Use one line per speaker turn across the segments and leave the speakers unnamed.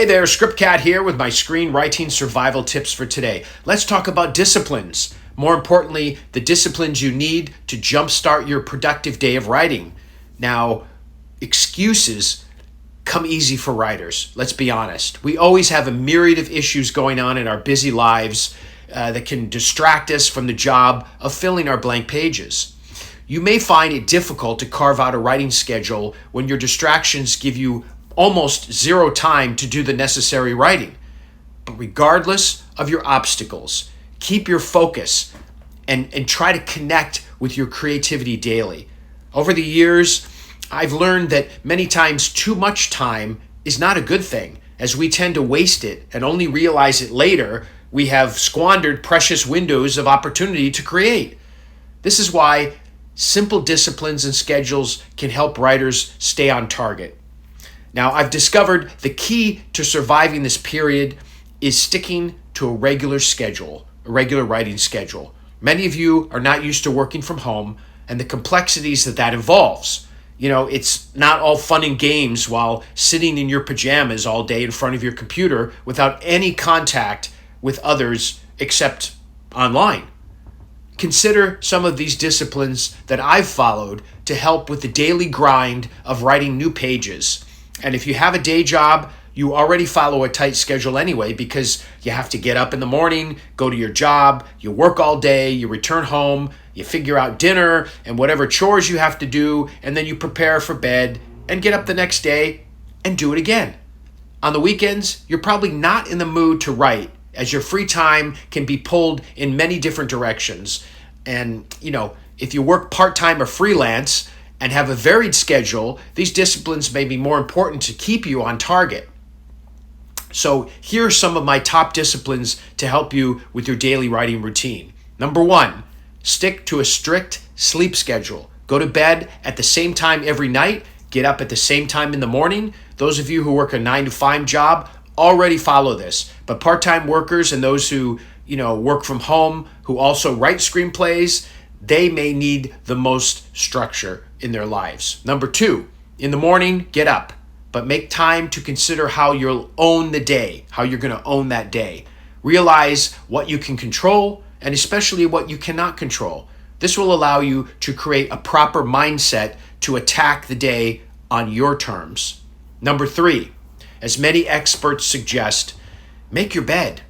Hey there, Scriptcat here with my screenwriting survival tips for today. Let's talk about disciplines. More importantly, the disciplines you need to jumpstart your productive day of writing. Now, excuses come easy for writers. Let's be honest. We always have a myriad of issues going on in our busy lives that can distract us from the job of filling our blank pages. You may find it difficult to carve out a writing schedule when your distractions give you almost zero time to do the necessary writing. But regardless of your obstacles, keep your focus and try to connect with your creativity daily. Over the years, I've learned that many times too much time is not a good thing, as we tend to waste it and only realize it later we have squandered precious windows of opportunity to create. This is why simple disciplines and schedules can help writers stay on target. Now, I've discovered the key to surviving this period is sticking to a regular schedule, a regular writing schedule. Many of you are not used to working from home and the complexities that involves. You know, it's not all fun and games while sitting in your pajamas all day in front of your computer without any contact with others except online. Consider some of these disciplines that I've followed to help with the daily grind of writing new pages. And if you have a day job, you already follow a tight schedule anyway because you have to get up in the morning, go to your job, you work all day, you return home, you figure out dinner and whatever chores you have to do, and then you prepare for bed and get up the next day and do it again. On the weekends, you're probably not in the mood to write, as your free time can be pulled in many different directions. And, if you work part-time or freelance and have a varied schedule, these disciplines may be more important to keep you on target. So here are some of my top disciplines to help you with your daily writing routine. Number 1, stick to a strict sleep schedule. Go to bed at the same time every night, get up at the same time in the morning. Those of you who work a 9-to-5 job already follow this, but part-time workers and those who, work from home, who also write screenplays, they may need the most structure in their lives. Number 2, in the morning, get up, but make time to consider how you'll own the day, how you're going to own that day. Realize what you can control and especially what you cannot control. This will allow you to create a proper mindset to attack the day on your terms. Number 3, as many experts suggest, make your bed.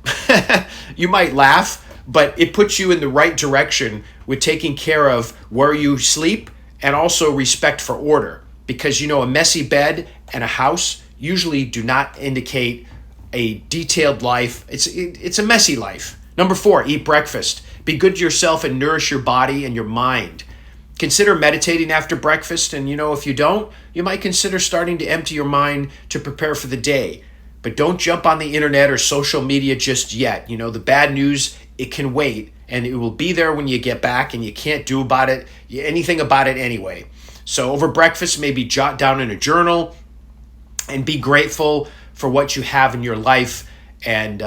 You might laugh, but it puts you in the right direction with taking care of where you sleep and also respect for order. Because a messy bed and a house usually do not indicate a detailed life. It's a messy life. Number 4, eat breakfast. Be good to yourself and nourish your body and your mind. Consider meditating after breakfast, and if you don't, you might consider starting to empty your mind to prepare for the day. But don't jump on the internet or social media just yet. The bad news, it can wait, and it will be there when you get back, and you can't do anything about it anyway. So over breakfast, maybe jot down in a journal and be grateful for what you have in your life and,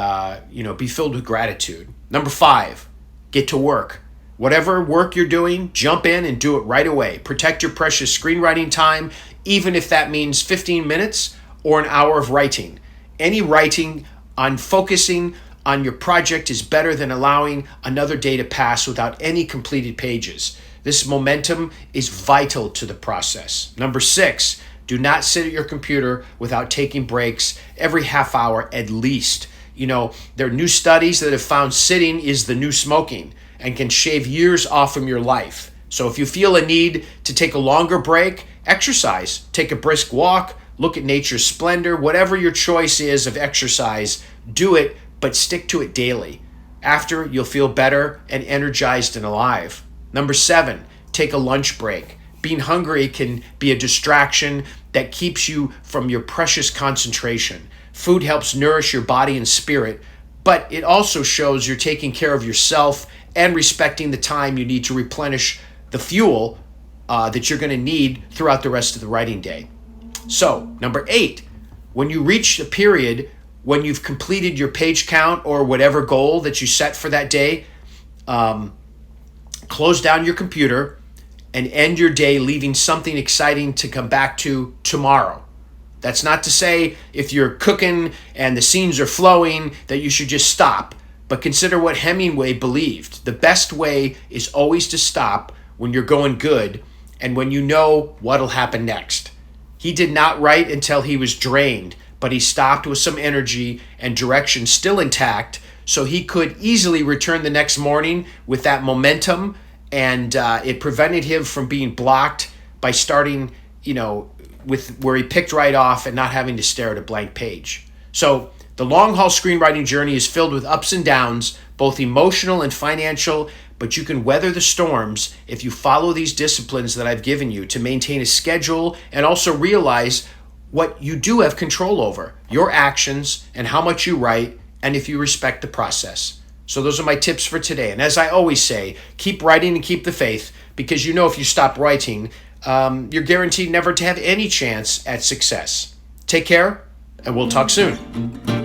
be filled with gratitude. Number 5, get to work. Whatever work you're doing, jump in and do it right away. Protect your precious screenwriting time, even if that means 15 minutes or an hour of writing. Any writing on focusing on your project is better than allowing another day to pass without any completed pages. This momentum is vital to the process. Number 6, do not sit at your computer without taking breaks every half hour at least. There are new studies that have found sitting is the new smoking and can shave years off from your life. So if you feel a need to take a longer break, exercise, take a brisk walk, look at nature's splendor, whatever your choice is of exercise, do it, but stick to it daily. After, you'll feel better and energized and alive. Number 7, take a lunch break. Being hungry can be a distraction that keeps you from your precious concentration. Food helps nourish your body and spirit, but it also shows you're taking care of yourself and respecting the time you need to replenish the fuel that you're going to need throughout the rest of the writing day. So, number 8, when you reach the period when you've completed your page count or whatever goal that you set for that day, close down your computer and end your day leaving something exciting to come back to tomorrow. That's not to say if you're cooking and the scenes are flowing that you should just stop. But consider what Hemingway believed. The best way is always to stop when you're going good and when you know what'll happen next. He did not write until he was drained, but he stopped with some energy and direction still intact, so he could easily return the next morning with that momentum, and it prevented him from being blocked by starting, with where he picked right off and not having to stare at a blank page. So the long haul screenwriting journey is filled with ups and downs, both emotional and financial, but you can weather the storms if you follow these disciplines that I've given you to maintain a schedule and also realize what you do have control over, your actions and how much you write, and if you respect the process. So those are my tips for today. And as I always say, keep writing and keep the faith, because if you stop writing, you're guaranteed never to have any chance at success. Take care, and we'll talk soon.